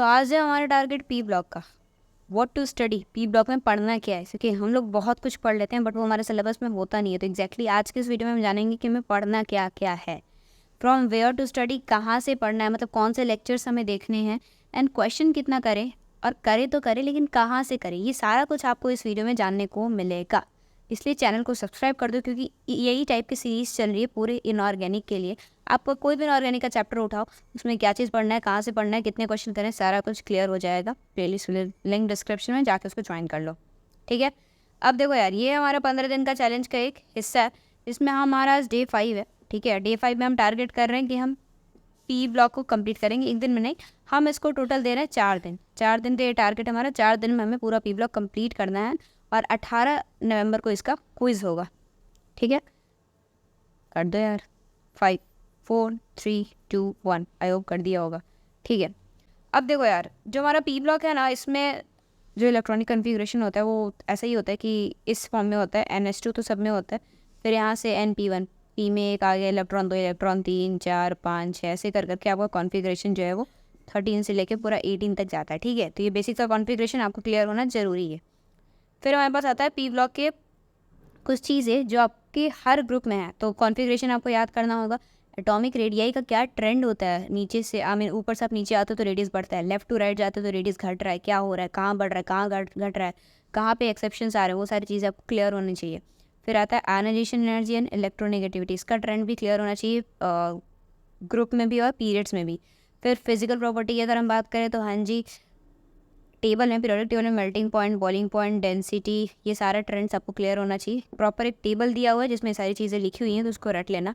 तो आज है हमारा टारगेट पी ब्लॉक का। What to study, P block में पढ़ना क्या है, क्योंकि हम लोग बहुत कुछ पढ़ लेते हैं बट वो हमारे सिलेबस में होता नहीं है। तो एग्जैक्टली आज के इस वीडियो में हम जानेंगे कि हमें पढ़ना क्या क्या है, फ्रॉम वेयर टू स्टडी, कहाँ से पढ़ना है, मतलब कौन से लेक्चर्स हमें देखने हैं, एंड क्वेश्चन कितना करें, और करे तो करें लेकिन कहाँ से करें। ये सारा कुछ आपको इस वीडियो में जानने को मिलेगा। इसलिए चैनल को सब्सक्राइब कर दो, क्योंकि यही टाइप की सीरीज़ चल रही है पूरे इनऑर्गेनिक के लिए। आपको कोई भी इनऑर्गेनिक का चैप्टर उठाओ, उसमें क्या चीज़ पढ़ना है, कहाँ से पढ़ना है, कितने क्वेश्चन करें, सारा कुछ क्लियर हो जाएगा। प्लेलिस्ट लिंक डिस्क्रिप्शन में जाके उसको ज्वाइन कर लो, ठीक है। अब देखो यार, ये हमारा 15 दिन का चैलेंज का एक हिस्सा है। इसमें हमारा आज डे 5 है, ठीक है। डे 5 में हम टारगेट कर रहे हैं कि हम पी ब्लॉक को कंप्लीट करेंगे। एक दिन में नहीं, हम इसको टोटल दे रहे हैं 4 दिन। 4 दिन तो ये टारगेट हमारा, 4 दिन में हमें पूरा पी ब्लॉक कंप्लीट करना है। और 18 नवंबर को इसका क्विज होगा, ठीक है। कर दो यार, 5 4 3 2 1, आई होप कर दिया होगा, ठीक है। अब देखो यार, जो हमारा पी ब्लॉक है ना, इसमें जो इलेक्ट्रॉनिक कन्फिग्रेशन होता है वो ऐसा ही होता है कि इस फॉर्म में होता है। NH2 तो सब में होता है, फिर यहाँ से NP1, पी में एक आ गया इलेक्ट्रॉन, 2 इलेक्ट्रॉन, 3 4 5 6, ऐसे कर करके आपका कॉन्फ़िगरेशन जो है वो 13 से लेके पूरा 18 तक जाता है, ठीक है। तो ये बेसिक का कॉन्फ़िगरेशन आपको क्लियर होना ज़रूरी है। फिर हमारे पास आता है पी ब्लॉक के कुछ चीज़ें जो आपके हर ग्रुप में है। तो कॉन्फ़िगरेशन आपको याद करना होगा। एटॉमिक रेडियाई का क्या ट्रेंड होता है, नीचे से ऊपर से आप नीचे आते हो तो रेडियस बढ़ता है, लेफ्ट टू राइट जाते हो तो रेडियस घट रहा है, क्या हो रहा है, कहाँ बढ़ रहा है, कहाँ घट रहा है, कहाँ पे एक्सेप्शंस आ रहे हैं, वो सारी चीज़ें आपको क्लियर होनी चाहिए। फिर आता है आयनाइजेशन एनर्जी एंड इलेक्ट्रोनेगेटिविटी, इसका ट्रेंड भी क्लियर होना चाहिए ग्रुप में भी और पीरियड्स में भी। फिर फिजिकल प्रॉपर्टी की अगर हम बात करें तो हाँ जी, टेबल में, पीरियोडिक टेबल में melting point, boiling point, density, ये सारा ट्रेंड्स आपको क्लियर होना चाहिए। प्रॉपर एक टेबल दिया हुआ है जिसमें सारी चीज़ें लिखी हुई हैं, तो उसको रट लेना।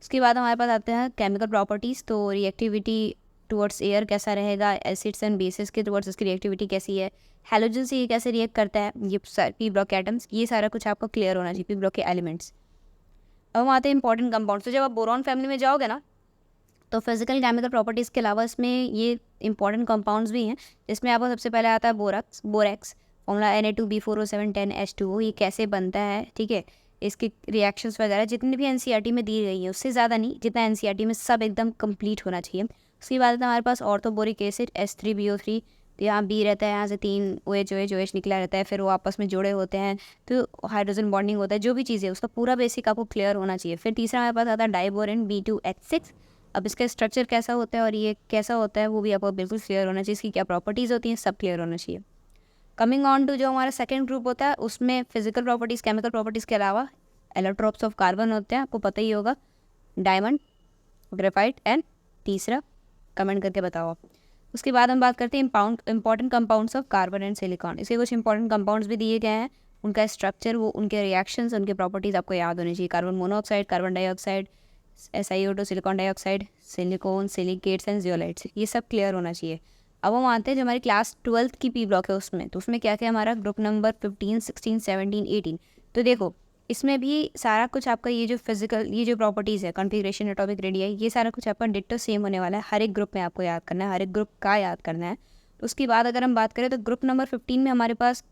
उसके बाद हमारे पास आते हैं केमिकल प्रॉपर्टीज़। तो रिएक्टिविटी टुवर्ड्स एयर कैसा रहेगा, एसिड्स एंड बेसिस के टुवर्ड्स उसकी रिएक्टिविटी कैसी है, हैलोजन से ये कैसे रिएक्ट करता है, ये पी ब्लॉक के एटम्स, ये सारा कुछ आपको क्लियर होना चाहिए, पी ब्लॉक के एलिमेंट्स। अब हम आते हैं इंपॉर्टेंट कंपाउंड्स। तो जब आप बोरॉन फैमिली में जाओगे ना, तो फिजिकल केमिकल प्रॉपर्टीज़ के अलावा इसमें ये इंपॉर्टेंट कंपाउंड्स भी हैं। इसमें आपको सबसे पहले आता है बोरेक्स, फॉर्मूला Na2B4O710H2O, ये कैसे बनता है, ठीक है। इसके रिएक्शंस वगैरह जितनी भी NCERT में दी गई हैं उससे ज़्यादा नहीं, जितना NCERT में सब एकदम कंप्लीट होना चाहिए। उसके बाद आता है हमारे पास ऑर्थोबोरिक एसिड H3BO3, तो यहाँ बी रहता है, यहाँ से 3 OH निकला रहता है, फिर वो आपस में जुड़े होते हैं तो हाइड्रोजन बॉन्डिंग होता है। जो भी चीज़ें उसका पूरा बेसिक आपको क्लियर होना चाहिए। फिर तीसरा हमारे पास आता है डाइबोरेन B2H6। अब इसका स्ट्रक्चर कैसा होता है और ये कैसा होता है वो भी आपको बिल्कुल क्लियर होना चाहिए, इसकी क्या प्रॉपर्टीज़ होती हैं, सब क्लियर होना चाहिए। कमिंग ऑन टू जो हमारा सेकंड ग्रुप होता है, उसमें फिजिकल प्रॉपर्टीज़, केमिकल प्रॉपर्टीज़ के अलावा एलोट्रोप्स ऑफ कार्बन होते हैं, आपको पता ही होगा, डायमंड, ग्रेफाइट एंड तीसरा कमेंट करके बताओ। उसके बाद हम बात करते हैं important compounds of carbon and silicon. इसके कुछ इंपॉर्टेंट कंपाउंड्स भी दिए गए हैं, उनका स्ट्रक्चर, वो उनके रिएक्शंस, उनके प्रॉपर्टीज़ आपको याद होनी चाहिए। Carbon monoxide, carbon dioxide, SiO2, silicon dioxide, silicon, silicates and zeolites, ये सब क्लियर होना चाहिए। अब हम आते हैं जो हमारी क्लास 12th की पी ब्लॉक है उसमें, तो उसमें क्या क्या हमारा ग्रुप नंबर 15 16 17 18। तो देखो इसमें भी सारा कुछ आपका ये जो फिजिकल, ये जो प्रॉपर्टीज़ है, कॉन्फ़िगरेशन, एटॉमिक रेडियाई, ये सारा कुछ आपका डिट्टो सेम होने वाला है। हर एक ग्रुप में आपको याद करना है, हर एक ग्रुप का याद करना है। उसके बाद अगर हम बात करें तो ग्रुप नंबर 15 में हमारे पास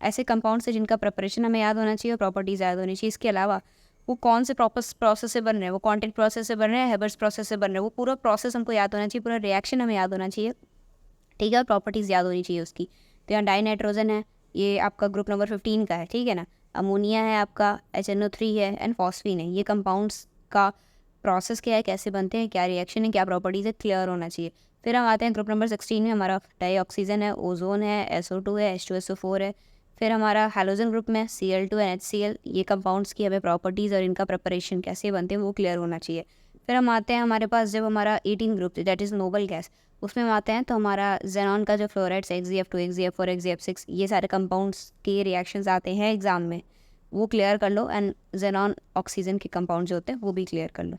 ऐसे कंपाउंड्स हैं जिनका प्रिपरेशन हमें याद होना चाहिए और प्रॉपर्टीज़ याद होनी चाहिए। इसके अलावा वो कौन से प्रोसेस से बन रहे हैं, वो कॉन्टैक्ट प्रोसेस से बन रहे हैं, हेबर्स प्रोसेस से बन रहे हैं, वो पूरा प्रोसेस हमको याद होना चाहिए, पूरा रिएक्शन हमें याद होना चाहिए, ठीक है। और प्रॉपर्टीज़ याद होनी चाहिए उसकी। तो यहाँ डाई नाइट्रोजन है, ये आपका ग्रुप नंबर 15 का है, ठीक है ना। अमोनिया है आपका, HNO3 है एंड फॉस्फीन है। ये कंपाउंड्स का प्रोसेस क्या है, कैसे बनते हैं, क्या रिएक्शन है, क्या प्रॉपर्टीज़ है, क्लियर होना चाहिए। फिर हम आते हैं ग्रुप नंबर 16 में, हमारा डाई ऑक्सीजन है, ओजोन है, SO2 है, H2SO4 है। फिर हमारा हैलोजन ग्रुप में Cl2 एंड HCl, ये कंपाउंड्स की हमें प्रॉपर्टीज़ और इनका प्रिपरेशन कैसे बनते हैं वो क्लियर होना चाहिए। फिर हम आते हैं हमारे पास जब हमारा 18 group that is noble gas, उसमें हम आते हैं तो हमारा जेनॉन का जो फ्लोराइड्स XeF2, XeF4, XeF6, ये सारे कंपाउंड्स के रिएक्शंस आते हैं एग्जाम में, वो क्लियर कर लो। एंड जेनॉन ऑक्सीजन के कंपाउंड जो होते हैं वो भी क्लियर कर लो।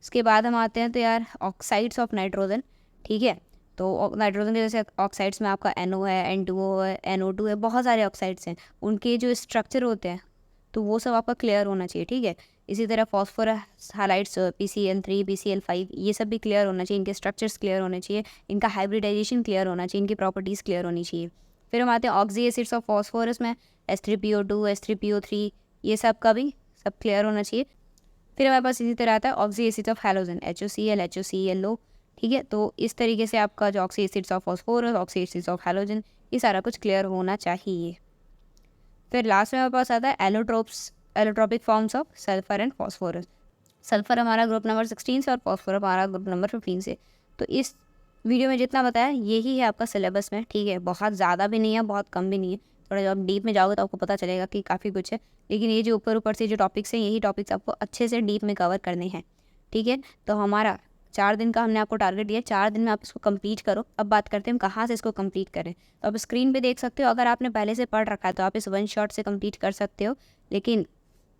उसके बाद हम आते हैं तो यार ऑक्साइड्स ऑफ नाइट्रोजन, ठीक है। तो नाइट्रोजन के जैसे ऑक्साइड्स में आपका NO है, N2O है, NO2 है, बहुत सारे ऑक्साइड्स हैं, उनके जो स्ट्रक्चर होते हैं तो वो सब आपका क्लियर होना चाहिए, ठीक है। इसी तरह फॉस्फोरस हाइलाइट्स, PCl3, PCl5, ये सब भी क्लियर होना चाहिए, इनके स्ट्रक्चर्स क्लियर होने चाहिए, इनका हाइब्रिडाइजेशन क्लियर होना चाहिए, इनकी प्रॉपर्टीज़ क्लियर होनी चाहिए। फिर हम आते हैं ऑक्सी एसिड्स ऑफ फॉस्फोरस में, H3PO2, H3PO3, ये सब का भी सब क्लियर होना चाहिए। फिर हमारे पास इसी तरह आता है oxy acids of halogen, HOCl, HOClO, ठीक है। तो इस तरीके से आपका जो oxy acids of phosphorus, oxy acids of halogen, ये सारा कुछ क्लियर होना चाहिए। फिर लास्ट में हमारे पास आता है allotropic forms of sulphur and phosphorus. Sulphur हमारा ग्रुप नंबर 16 से और फॉस्फोरस हमारा ग्रुप नंबर 15 से। तो इस वीडियो में जितना बताया यही है आपका सिलेबस में, ठीक है। बहुत ज़्यादा भी नहीं है, बहुत कम भी नहीं है। थोड़ा जब डीप में जाओगे तो आपको पता चलेगा कि काफ़ी कुछ है, लेकिन ये जो ऊपर ऊपर से जो टॉपिक्स हैं यही टॉपिक्स आपको अच्छे से डीप में कवर करने हैं, ठीक है। तो हमारा 4 दिन का हमने आपको टारगेट दिया, 4 दिन में आप इसको कंप्लीट करो। अब बात करते हैं हम कहाँ से इसको कंप्लीट करें। तो आप स्क्रीन पे देख सकते हो, अगर आपने पहले से पढ़ रखा है तो आप इस वन शॉट से कंप्लीट कर सकते हो, लेकिन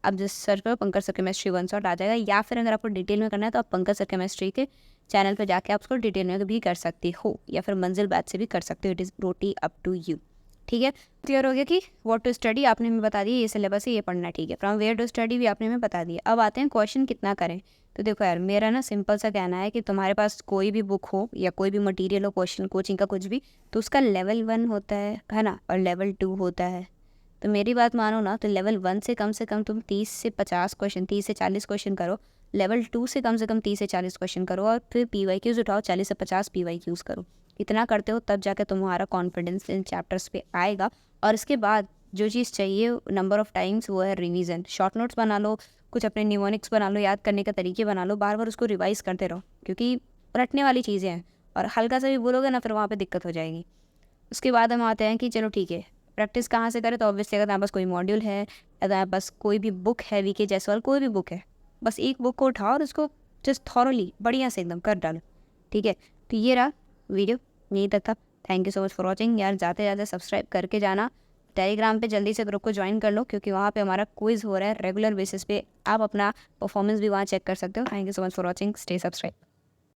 अब जस्ट सर्च करो Pankaj sir chemistry one shot आ जाएगा, या फिर अगर आपको डिटेल में करना है तो आप पंकज सर केमिस्ट्री के चैनल पर जाके आप उसको डिटेल में भी कर सकते हो, या फिर मंजिल बैच से भी कर सकते हो। It is totally up to you, ठीक है। क्लियर हो गया कि व्हाट टू स्टडी आपने हमें बता दिया, ये सिलेबस है, ये पढ़ना है, ठीक है। फ्रॉम वेयर टू स्टडी भी आपने हमें बता दिया। अब आते हैं क्वेश्चन कितना करें। तो देखो यार, मेरा ना सिंपल सा कहना है कि तुम्हारे पास कोई भी बुक हो या कोई भी मटेरियल हो, क्वेश्चन कोचिंग का कुछ भी, तो उसका लेवल 1 होता है ना, और लेवल 2 होता है। तो मेरी बात मानो ना, तो लेवल 1 से कम तुम 30 से 50 क्वेश्चन, 30 से 40 क्वेश्चन करो। लेवल 2 से कम 30 से 40 क्वेश्चन करो, और फिर PYQs उठाओ, 40 से 50 PYQs करो। इतना करते हो तब जाकर तुम्हारा कॉन्फिडेंस इन चैप्टर्स पे आएगा। और इसके बाद जो चीज़ चाहिए नंबर ऑफ़ टाइम्स, वो है रिवीजन। शॉर्ट नोट्स बना लो, कुछ अपने न्यूमोनिक्स बना लो, याद करने के तरीके बना लो, बार बार उसको रिवाइज़ करते रहो, क्योंकि रटने वाली चीज़ें हैं, और हल्का सा भी बोलोगे ना फिर वहाँ पे दिक्कत हो जाएगी। उसके बाद हम आते हैं कि चलो ठीक है, प्रैक्टिस कहाँ से करें। तो ऑब्वियसली अगर आपके पास कोई मॉड्यूल है, अगर आपके पास कोई भी बुक है, VK जायसवाल कोई भी बुक है, बस एक बुक को उठाओ और उसको जस्ट थॉरोली बढ़िया से एकदम कर डालो, ठीक है। तो ये रहा वीडियो, यहीं तक था। Thank you so much for watching. यार जाते जाते सब्सक्राइब करके जाना। टेलीग्राम पे जल्दी से ग्रुप को ज्वाइन कर लो, क्योंकि वहाँ पे हमारा क्विज़ हो रहा है रेगुलर बेसिस पे। आप अपना परफॉर्मेंस भी वहाँ चेक कर सकते हो। Thank you so much for watching. Stay subscribe.